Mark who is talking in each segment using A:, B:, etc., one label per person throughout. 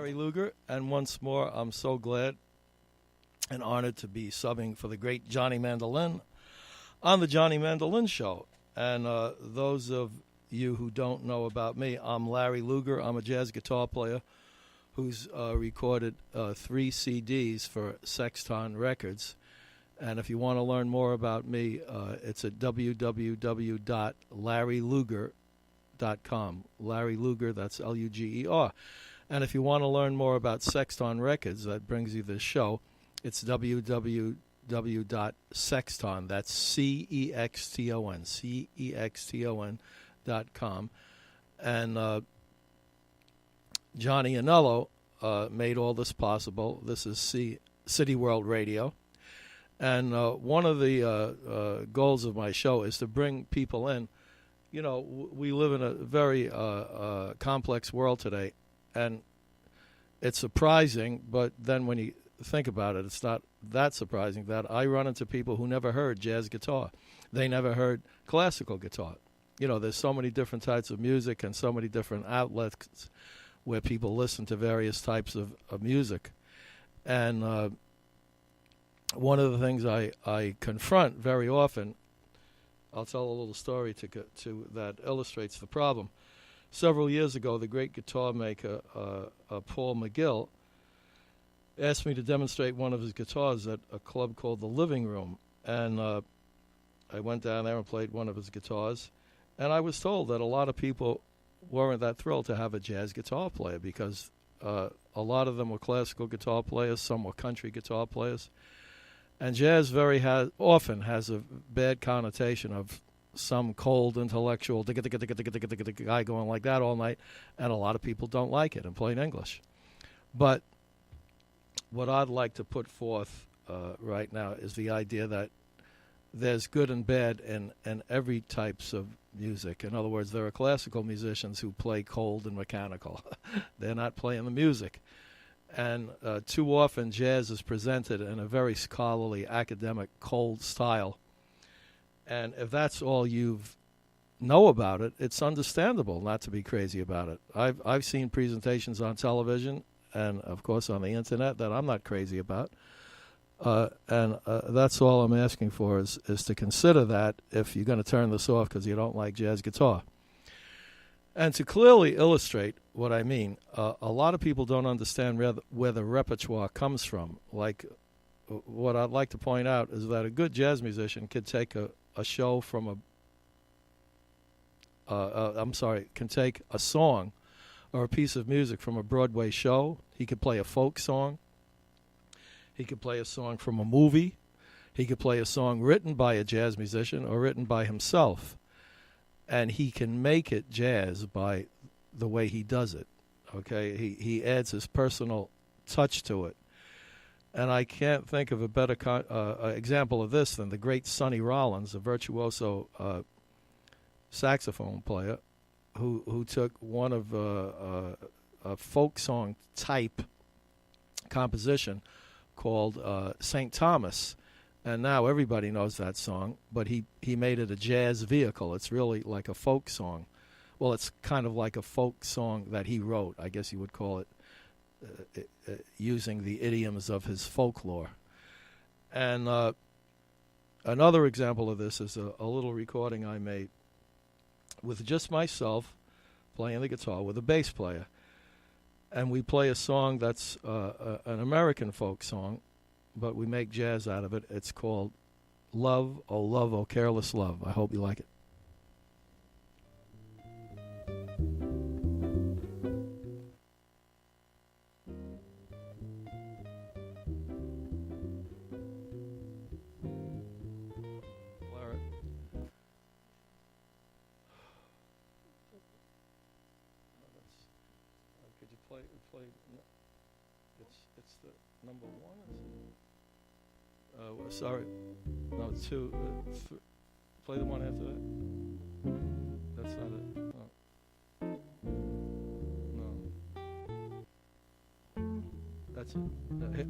A: Larry Lugar, and once more, I'm so glad and honored to be subbing for the great Johnny Mandolin on the Johnny Mandolin Show. And those of you who don't know about me, I'm Larry Lugar. I'm a jazz guitar player who's recorded 3 CDs for Sexton Records. And if you want to learn more about me, it's at www.larrylugar.com. Larry Lugar, that's Luger. And if you want to learn more about Sexton Records, that brings you this show, it's www.sexton, that's C-E-X-T-O-N, C-E-X-T-O-N.com. And Johnny Anello made all this possible. This is City World Radio. And one of the goals of my show is to bring people in. You know, we live in a very complex world today, and it's surprising, but then when you think about it, it's not that surprising that I run into people who never heard jazz guitar. They never heard classical guitar. You know, there's so many different types of music and so many different outlets where people listen to various types of music. And one of the things I confront very often, I'll tell a little story to that illustrates the problem. Several years ago, the great guitar maker Paul McGill asked me to demonstrate one of his guitars at a club called the Living Room, and I went down there and played one of his guitars, and I was told that a lot of people weren't that thrilled to have a jazz guitar player because a lot of them were classical guitar players, some were country guitar players. And jazz very often has a bad connotation of some cold intellectual guy going like that all night, and a lot of people don't like it in plain English. But what I'd like to put forth right now is the idea that there's good and bad in every types of music. In other words, there are classical musicians who play cold and mechanical. They're not playing the music. And too often jazz is presented in a very scholarly, academic, cold style. And if that's all you know about it, it's understandable not to be crazy about it. I've seen presentations on television and, of course, on the Internet that I'm not crazy about. And that's all I'm asking for is to consider that if you're going to turn this off because you don't like jazz guitar. And to clearly illustrate what I mean, a lot of people don't understand where the repertoire comes from. Like, what I'd like to point out is that a good jazz musician could take a show from can take a song or a piece of music from a Broadway show. He could play a folk song. He could play a song from a movie. He could play a song written by a jazz musician or written by himself. And he can make it jazz by the way he does it, okay? He adds his personal touch to it. And I can't think of a better example of this than the great Sonny Rollins, a virtuoso saxophone player who took one of a folk song type composition called St. Thomas. And now everybody knows that song, but he made it a jazz vehicle. It's really like a folk song. Well, it's kind of like a folk song that he wrote. I guess you would call it using the idioms of his folklore. And another example of this is a little recording I made with just myself playing the guitar with a bass player. And we play a song that's an American folk song, but we make jazz out of it. It's called Love, Oh Careless Love. I hope you like it. Could you play? It's the number one. Sorry, no, 2. Play the one after that. That's not it. No. That's it. Hit.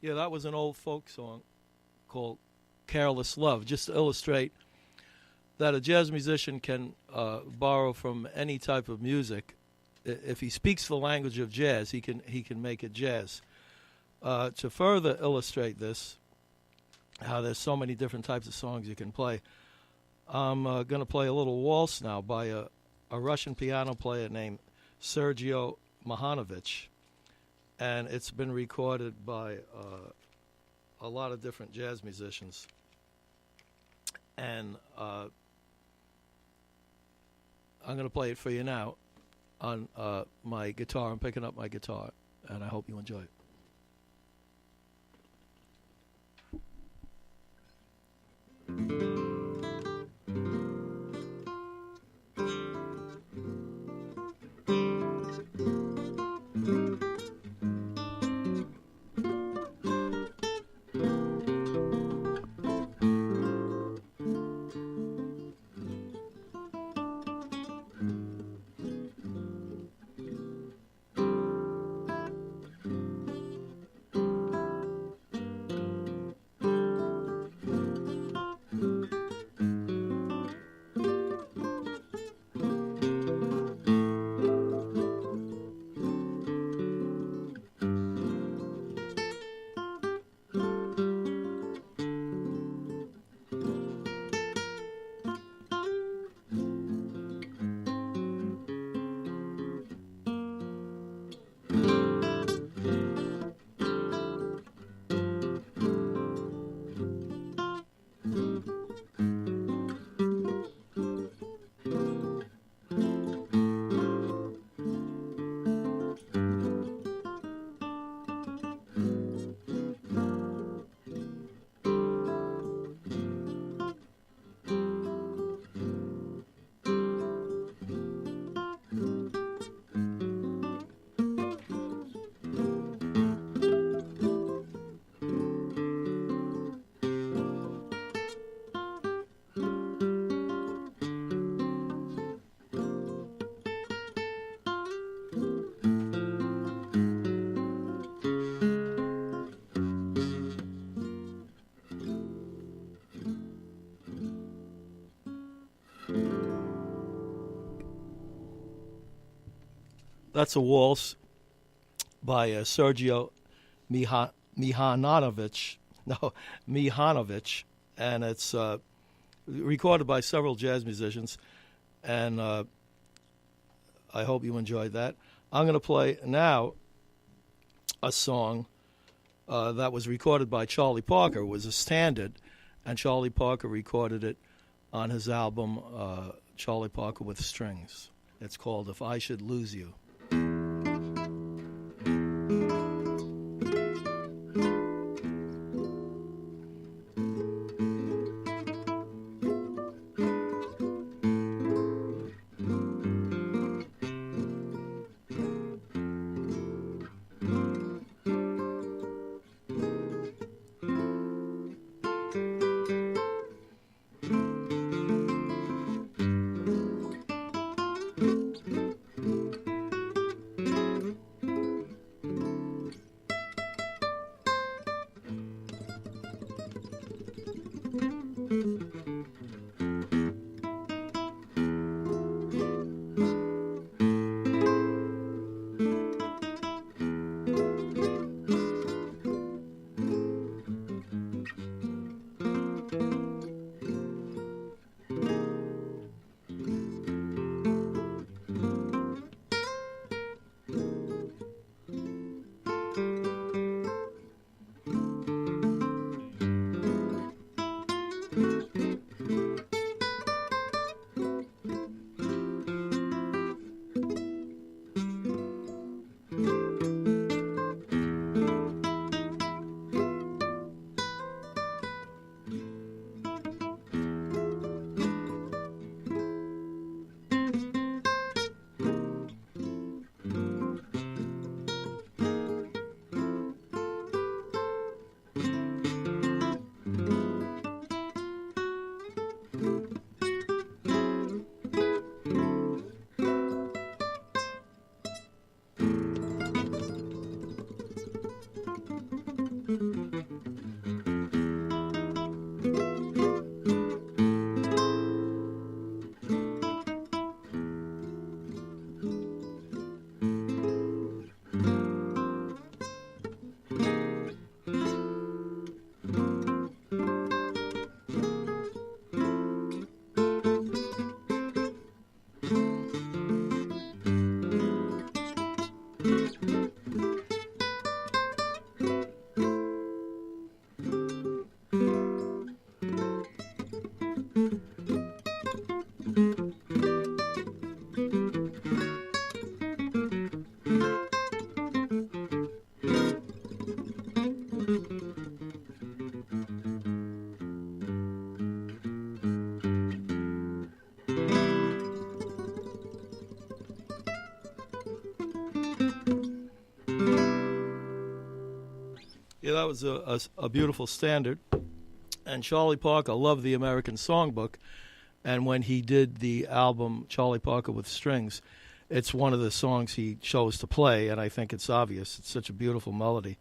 A: Yeah, that was an old folk song called Careless Love, just to illustrate that a jazz musician can borrow from any type of music. If he speaks the language of jazz, he can make it jazz. To further illustrate this, how there's so many different types of songs you can play, I'm going to play a little waltz now by a Russian piano player named Sergio Mahanovich. And it's been recorded by a lot of different jazz musicians. And I'm going to play it for you now on my guitar. I'm picking up my guitar, and I hope you enjoy it. That's a waltz by Sergio Mihanovic. No, Mihanovic, and it's recorded by several jazz musicians, and I hope you enjoyed that. I'm going to play now a song that was recorded by Charlie Parker. It was a standard, and Charlie Parker recorded it on his album Charlie Parker with Strings. It's called If I Should Lose You. Yeah, that was a beautiful standard. And Charlie Parker loved the American Songbook. And when he did the album Charlie Parker with Strings, it's one of the songs he chose to play, and I think it's obvious. It's such a beautiful melody.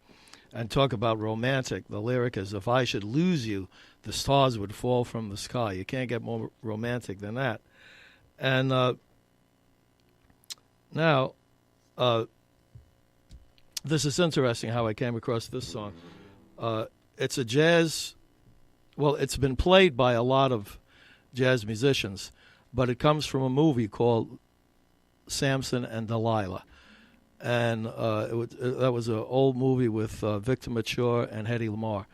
A: And talk about romantic. The lyric is, if I should lose you, the stars would fall from the sky. You can't get more romantic than that. And now, this is interesting how I came across this song. It's a jazz, well, it's been played by a lot of jazz musicians, but it comes from a movie called Samson and Delilah. And that was an old movie with Victor Mature and Hedy Lamarr.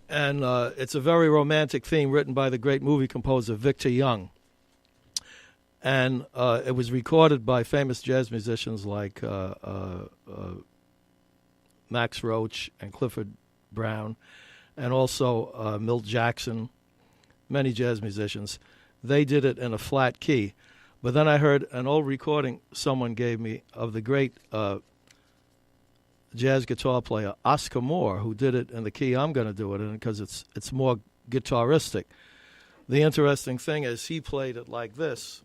A: And it's a very romantic theme written by the great movie composer Victor Young. And it was recorded by famous jazz musicians like Max Roach and Clifford Brown, and also Milt Jackson, many jazz musicians. They did it in a flat key. But then I heard an old recording someone gave me of the great jazz guitar player Oscar Moore, who did it in the key I'm going to do it in because it's more guitaristic. The interesting thing is he played it like this,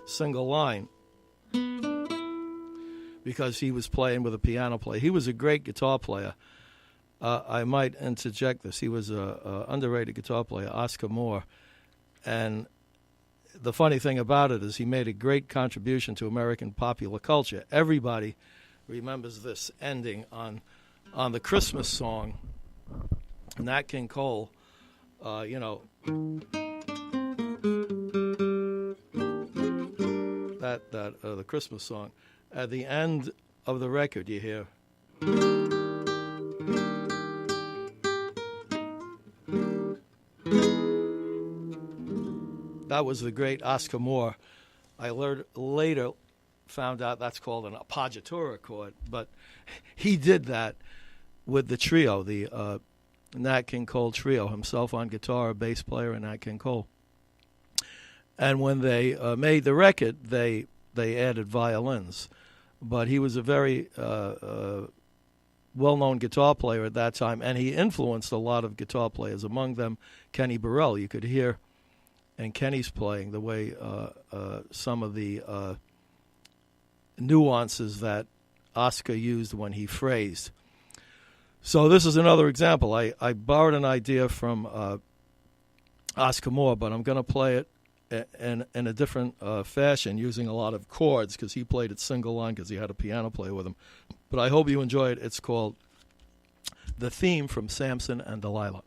A: single line, because he was playing with a piano player. He was a great guitar player. I might interject this. He was an underrated guitar player, Oscar Moore, and the funny thing about it is he made a great contribution to American popular culture. Everybody remembers this ending on the Christmas song, Nat King Cole. The Christmas song. At the end of the record, you hear. That was the great Oscar Moore. I later found out that's called an appoggiatura chord, but he did that with the trio, the Nat King Cole trio, himself on guitar, a bass player, and Nat King Cole. And when they made the record, they added violins. But he was a very well-known guitar player at that time, and he influenced a lot of guitar players, among them Kenny Burrell. You could hear in Kenny's playing the way some of the nuances that Oscar used when he phrased. So this is another example. I borrowed an idea from Oscar Moore, but I'm going to play it in a different fashion, using a lot of chords, because he played it single line because he had a piano player with him. But I hope you enjoy it. It's called The Theme from Samson and Delilah.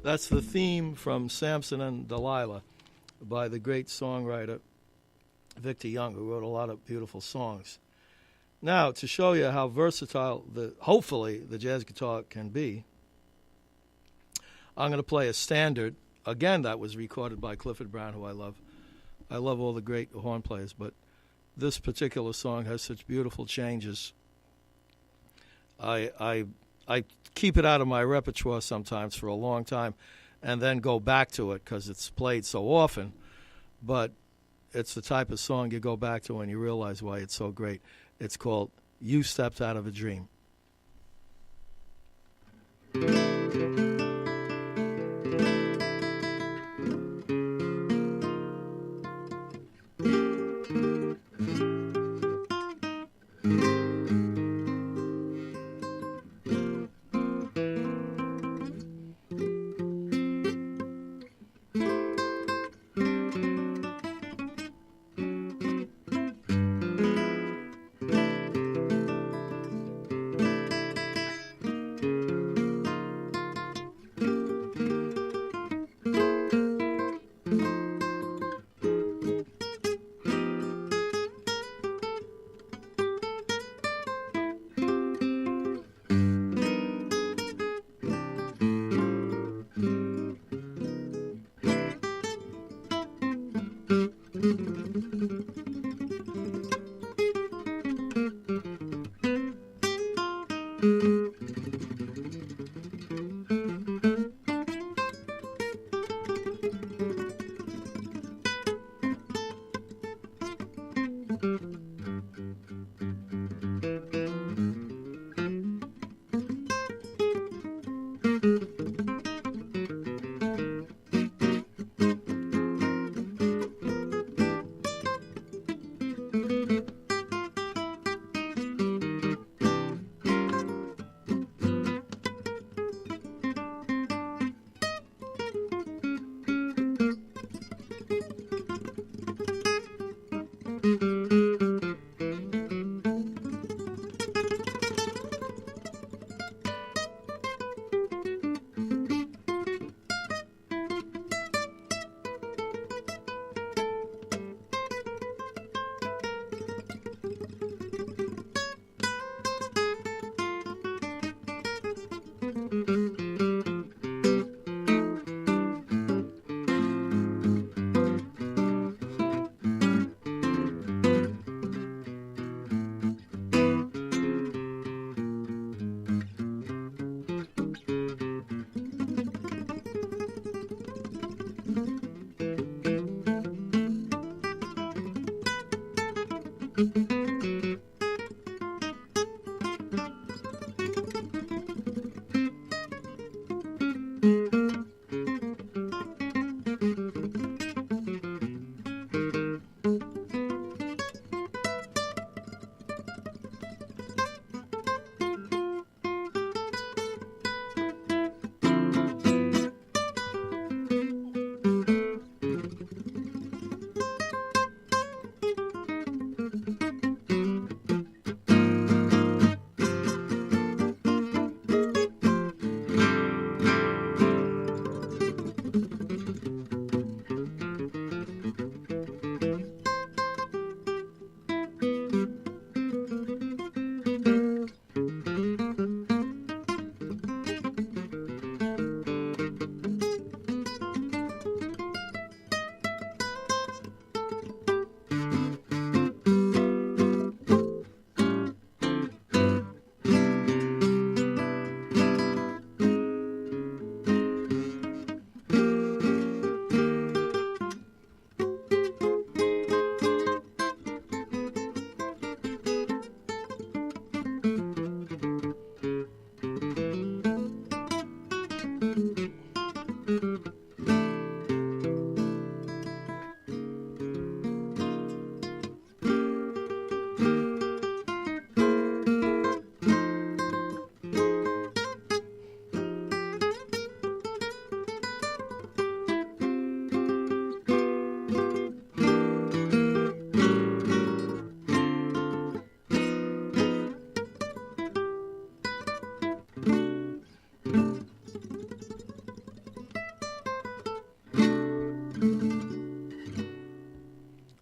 A: That's the theme from Samson and Delilah by the great songwriter Victor Young, who wrote a lot of beautiful songs. Now, to show you how versatile, hopefully, the jazz guitar can be, I'm going to play a standard. Again, that was recorded by Clifford Brown, who I love. I love all the great horn players, but this particular song has such beautiful changes. I keep it out of my repertoire sometimes for a long time and then go back to it because it's played so often. But it's the type of song you go back to and you realize why it's so great. It's called You Stepped Out of a Dream.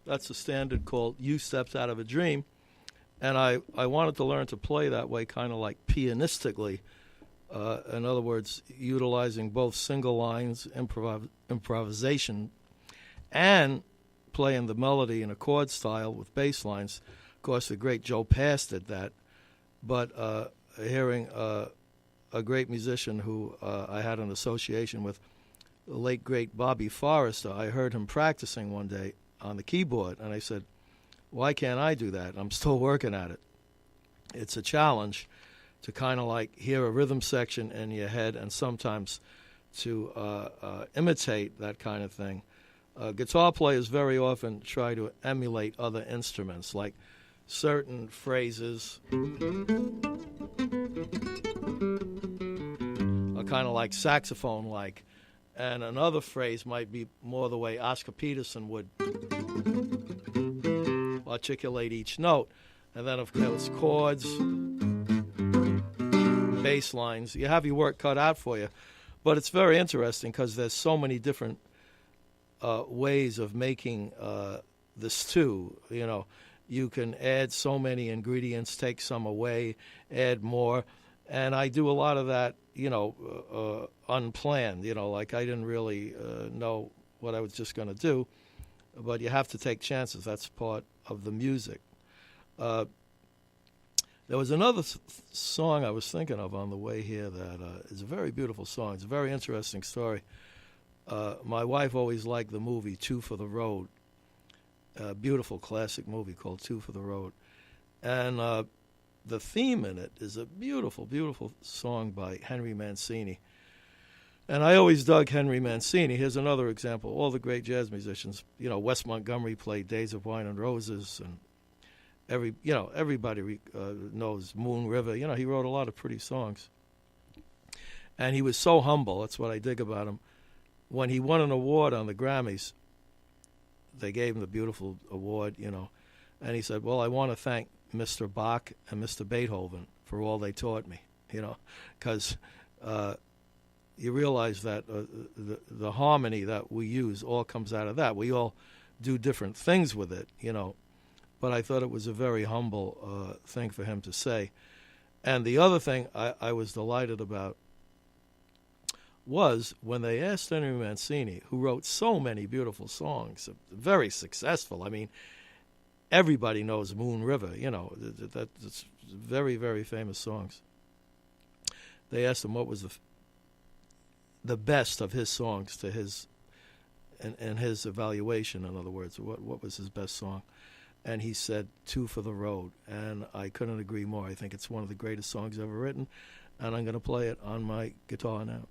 A: That's a standard called You Stepped Out of a Dream. And I wanted to learn to play that way, kind of like pianistically. In other words, utilizing both single lines, improvisation, and playing the melody in a chord style with bass lines. Of course, the great Joe Pass did that. But hearing a great musician who I had an association with, the late, great Bobby Forrester, I heard him practicing one day on the keyboard, and I said, why can't I do that? I'm still working at it. It's a challenge to kind of like hear a rhythm section in your head and sometimes to imitate that kind of thing. Guitar players very often try to emulate other instruments, like certain phrases are kind of like saxophone-like, and another phrase might be more the way Oscar Peterson would articulate each note. And then, of course, chords, bass lines. You have your work cut out for you. But it's very interesting because there's so many different ways of making the stew. You know, you can add so many ingredients, take some away, add more. And I do a lot of that, you know, unplanned. You know, like I didn't really know what I was just going to do. But you have to take chances. That's part of the music. There was another song I was thinking of on the way here that is a very beautiful song. It's a very interesting story. My wife always liked the movie Two for the Road, a beautiful classic movie called Two for the Road. And the theme in it is a beautiful, beautiful song by Henry Mancini. And I always dug Henry Mancini. Here's another example. All the great jazz musicians, you know, Wes Montgomery played Days of Wine and Roses, and everybody knows Moon River. You know, he wrote a lot of pretty songs. And he was so humble. That's what I dig about him. When he won an award on the Grammys, they gave him the beautiful award, you know. And he said, well, I want to thank Mr. Bach and Mr. Beethoven for all they taught me, you know, because you realize that the harmony that we use all comes out of that. We all do different things with it, you know. But I thought it was a very humble thing for him to say. And the other thing I was delighted about was when they asked Henry Mancini, who wrote so many beautiful songs, very successful. I mean, everybody knows Moon River, you know, that's very, very famous songs. They asked him what was the best of his songs to his, and his evaluation, in other words, what was his best song. and he said two for the road, and I couldn't agree more. I think it's one of the greatest songs ever written, and I'm going to play it on my guitar now.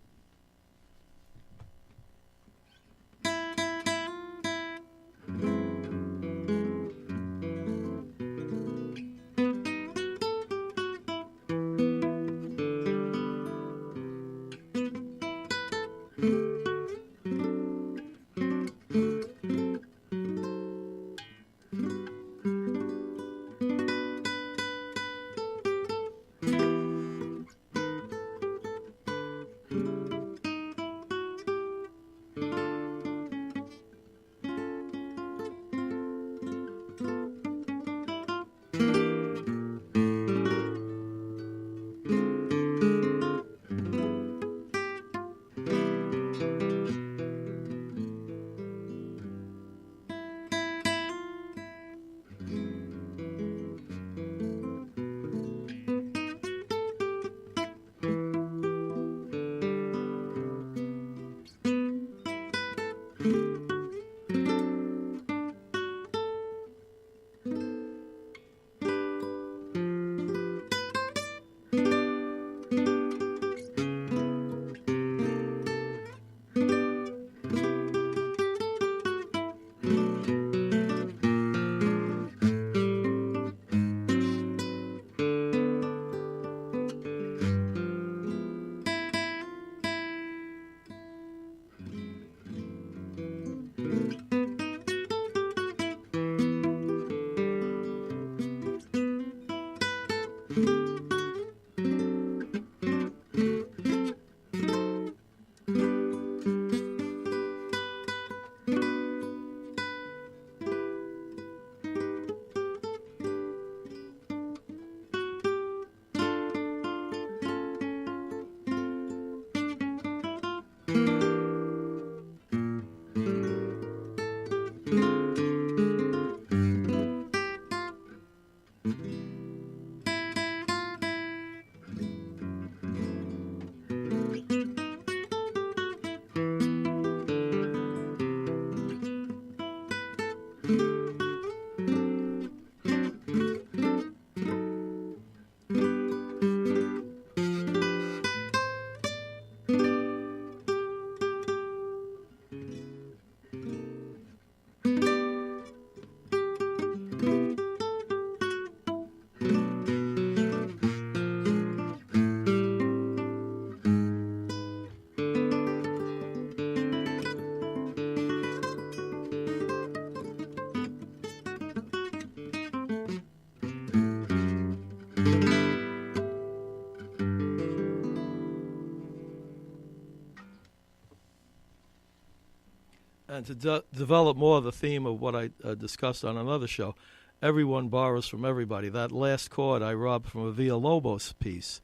A: And to develop more of the theme of what I discussed on another show, everyone borrows from everybody. That last chord I robbed from a Villalobos piece,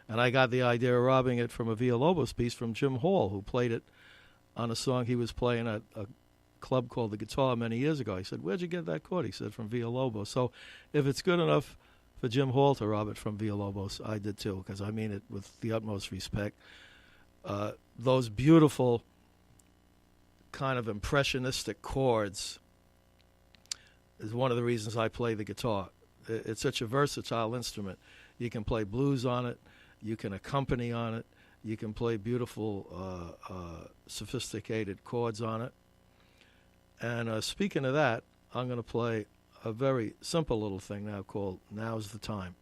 A: and I got the idea of robbing it from a Villalobos piece from Jim Hall, who played it on a song he was playing at a club called The Guitar many years ago. I said, "Where'd you get that chord?" He said, "From Villalobos." So if it's good enough for Jim Hall to rob it from Villalobos, I did too, because I mean it with the utmost respect. Those beautiful kind of impressionistic chords is one of the reasons I play the guitar. It's such a versatile instrument. You can play blues on it, you can accompany on it, you can play beautiful sophisticated chords on it. And speaking of that, I'm going to play a very simple little thing now called Now's the Time.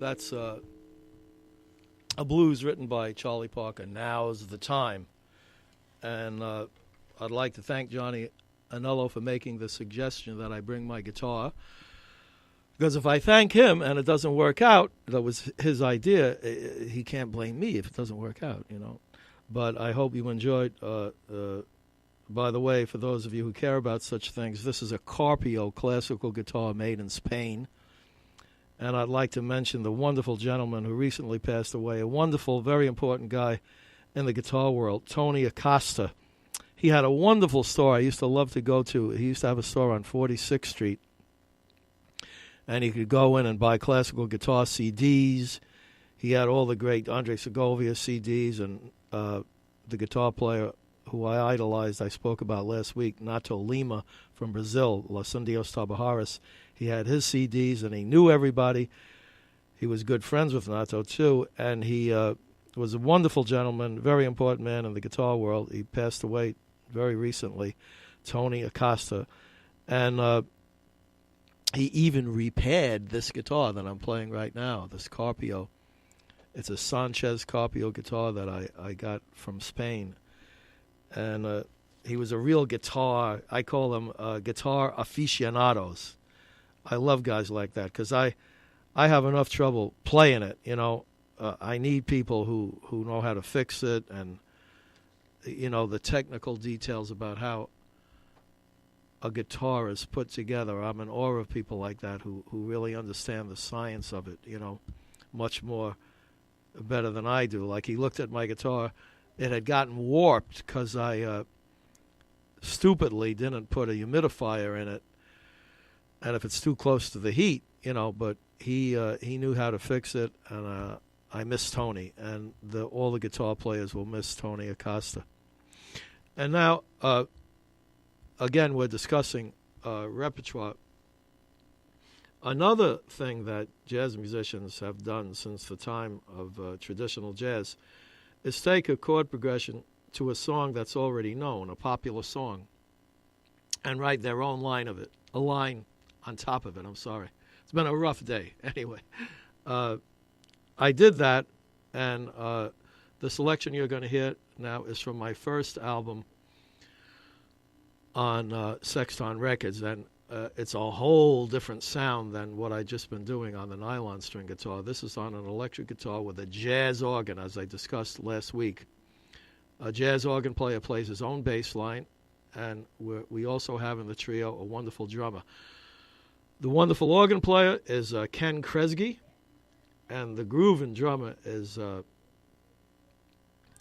A: That's a blues written by Charlie Parker. Now's the time. And I'd like to thank Johnny Anello for making the suggestion that I bring my guitar. Because if I thank him and it doesn't work out, that was his idea, he can't blame me if it doesn't work out, you know. But I hope you enjoyed. By the way, for those of you who care about such things, this is a Carpio classical guitar made in Spain. And I'd like to mention the wonderful gentleman who recently passed away, a wonderful, very important guy in the guitar world, Tony Acosta. He had a wonderful store I used to love to go to. He used to have a store on 46th Street. And he could go in and buy classical guitar CDs. He had all the great Andre Segovia CDs, and the guitar player who I idolized, I spoke about last week, Nato Lima from Brazil, Los Indios Tabajaras. He had his CDs, and he knew everybody. He was good friends with Nato, too, and he was a wonderful gentleman, very important man in the guitar world. He passed away very recently, Tony Acosta. And he even repaired this guitar that I'm playing right now, this Carpio. It's a Sanchez Carpio guitar that I got from Spain. And he was a real guitar, I call them guitar aficionados. I love guys like that because I have enough trouble playing it, you know. I need people who know how to fix it and, you know, the technical details about how a guitar is put together. I'm in awe of people like that who really understand the science of it, you know, much more better than I do. Like, he looked at my guitar. It had gotten warped because I stupidly didn't put a humidifier in it. And if it's too close to the heat, you know, but he knew how to fix it, and I miss Tony, and all the guitar players will miss Tony Acosta. And now, again, we're discussing repertoire. Another thing that jazz musicians have done since the time of traditional jazz is take a chord progression to a song that's already known, a popular song, and write their own line of it, a line on top of it. I'm sorry. It's been a rough day. Anyway, I did that, and the selection you're going to hear now is from my first album on Sexton Records, and it's a whole different sound than what I've just been doing on the nylon string guitar. This is on an electric guitar with a jazz organ, as I discussed last week. A jazz organ player plays his own bass line, and we also have in the trio a wonderful drummer. The wonderful organ player is Ken Kresge, and the grooving drummer is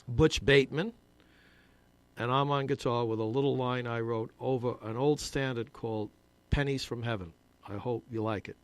A: Butch Bateman. And I'm on guitar with a little line I wrote over an old standard called Pennies from Heaven. I hope you like it.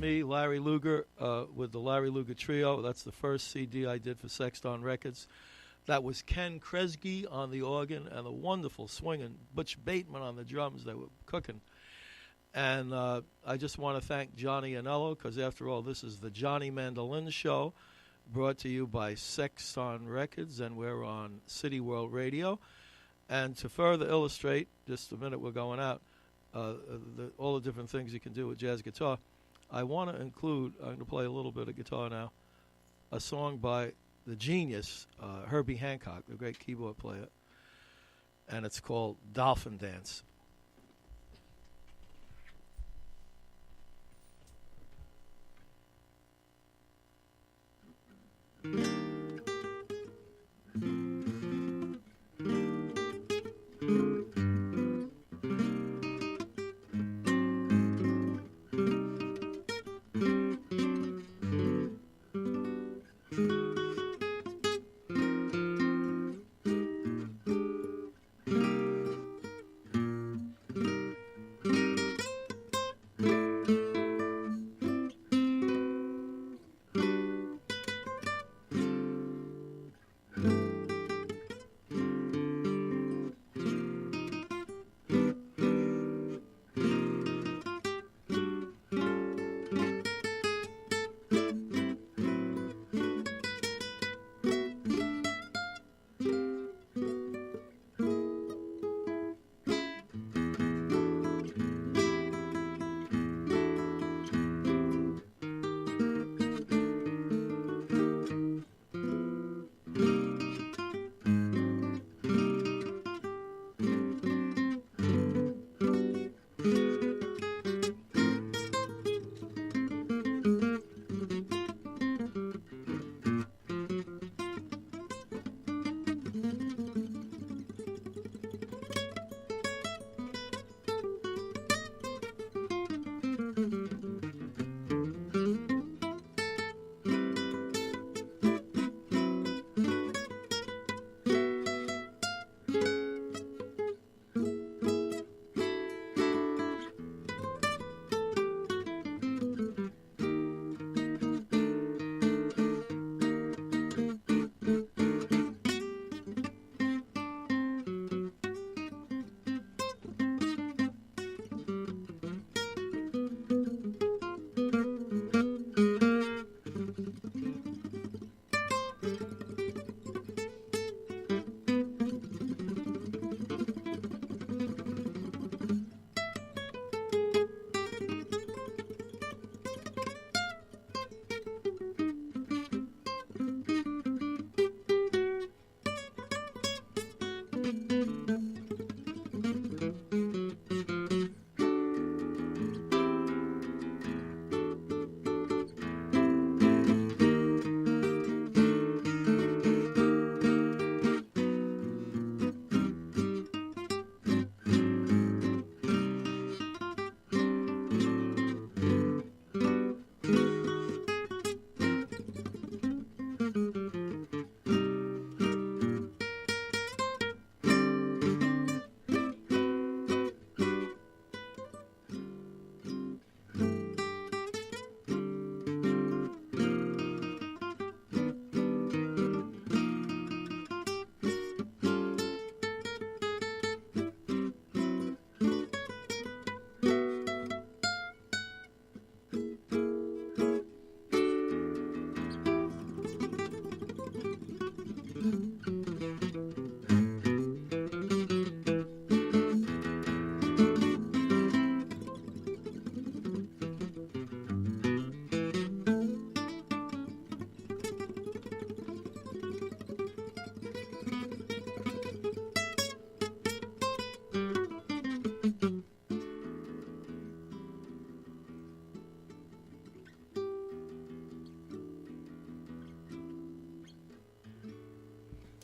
A: me, Larry Lugar, with the Larry Lugar Trio. That's the first CD I did for Sexton Records. That was Ken Kresge on the organ and the wonderful swinging Butch Bateman on the drums. They were cooking. And I just want to thank Johnny Anello, because after all, this is the Johnny Mandolin Show, brought to you by Sexton Records, and we're on City World Radio. And to further illustrate, just a minute we're going out, all the different things you can do with jazz guitar, I want to include, I'm going to play a little bit of guitar now, a song by the genius Herbie Hancock, the great keyboard player, and it's called Dolphin Dance.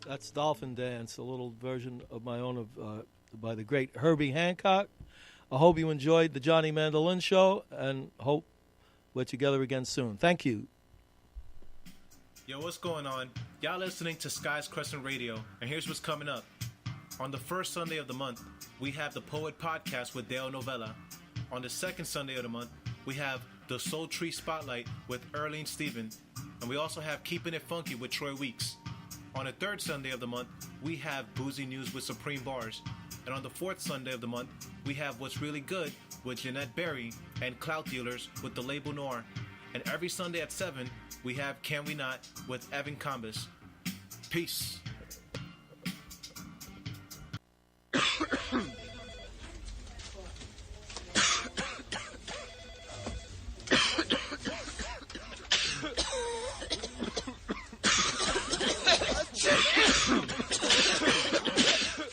A: That's Dolphin Dance, a little version of my own by the great Herbie Hancock. I hope you enjoyed the Johnny Mandolin Show, and hope we're together again soon. Thank you.
B: Yo, what's going on? Y'all listening to Sky's Crescent Radio, and here's what's coming up. On the first Sunday of the month, we have the Poet Podcast with Dale Novella. On the second Sunday of the month, we have the Soul Tree Spotlight with Earlene Stephen. And we also have Keeping It Funky with Troy Weeks. On the third Sunday of the month, we have Boozy News with Supreme Bars. And on the fourth Sunday of the month, we have What's Really Good with Jeanette Berry and Clout Dealers with The Label Noir. And every Sunday at 7, we have Can We Not with Evan Combis. Peace.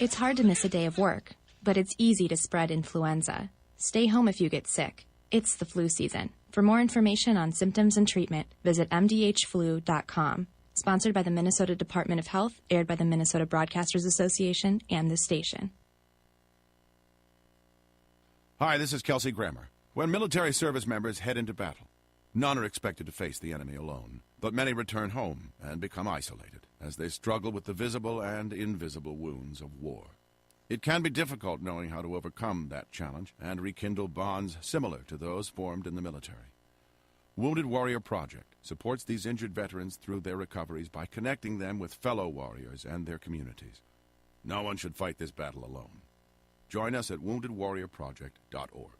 C: It's hard to miss a day of work, but it's easy to spread influenza. Stay home if you get sick. It's the flu season. For more information on symptoms and treatment, visit mdhflu.com. Sponsored by the Minnesota Department of Health, aired by the Minnesota Broadcasters Association and this station.
D: Hi, this is Kelsey Grammer. When military service members head into battle, none are expected to face the enemy alone, but many return home and become isolated as they struggle with the visible and invisible wounds of war. It can be difficult knowing how to overcome that challenge and rekindle bonds similar to those formed in the military. Wounded Warrior Project supports these injured veterans through their recoveries by connecting them with fellow warriors and their communities. No one should fight this battle alone. Join us at woundedwarriorproject.org.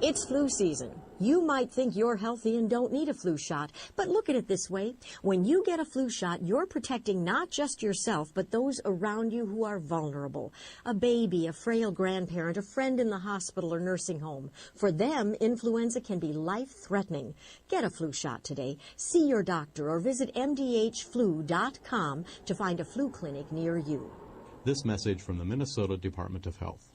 E: It's flu season. You might think you're healthy and don't need a flu shot, but look at it this way. When you get a flu shot, you're protecting not just yourself, but those around you who are vulnerable. A baby, a frail grandparent, a friend in the hospital or nursing home. For them, influenza can be life-threatening. Get a flu shot today. See your doctor or visit mdhflu.com to find a flu clinic near you.
F: This message from the Minnesota Department of Health.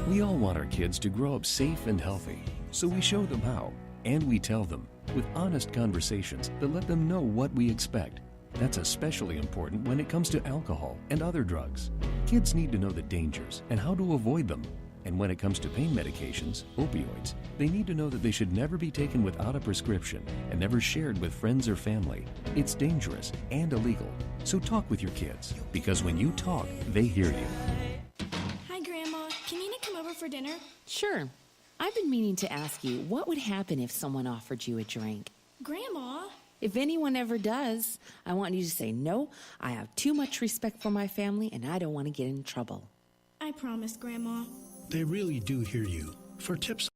G: We all want our kids to grow up safe and healthy, so we show them how, and we tell them with honest conversations that let them know what we expect. That's especially important when it comes to alcohol and other drugs. Kids need to know the dangers and how to avoid them. And when it comes to pain medications, opioids, they need to know that they should never be taken without a prescription and never shared with friends or family. It's dangerous and illegal. So talk with your kids, because when you talk, they hear you.
H: Hi, Grandma. Can Nina come over for dinner?
I: Sure. I've been meaning to ask you, what would happen if someone offered you a drink?
H: Grandma?
I: If anyone ever does, I want you to say, no, I have too much respect for my family and I don't want to get in trouble.
H: I promise, Grandma.
J: They really do hear you. For tips